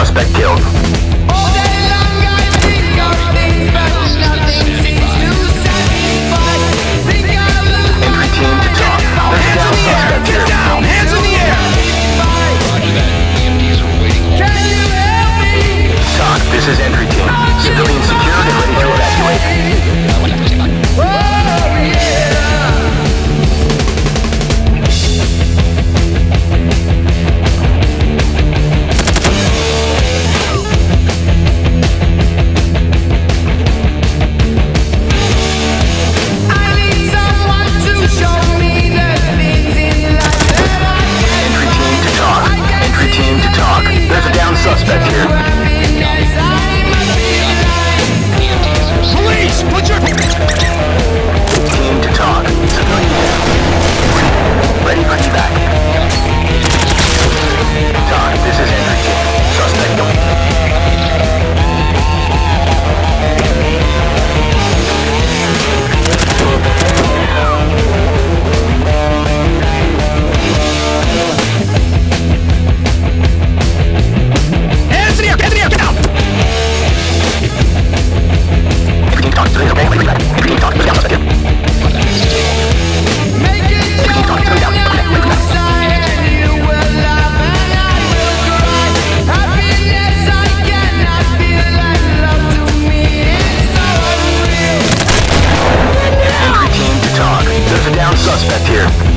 suspect killed. Entry team to talk. There's a down suspect here. Hands in the air! Talk, this is entry team. Civilian secured and ready to evacuate. There's a down suspect here. Police, put your... Team to talk. Civilian down. Ready for evac. Talk, this is entry team. Suspect killed. Suspect here.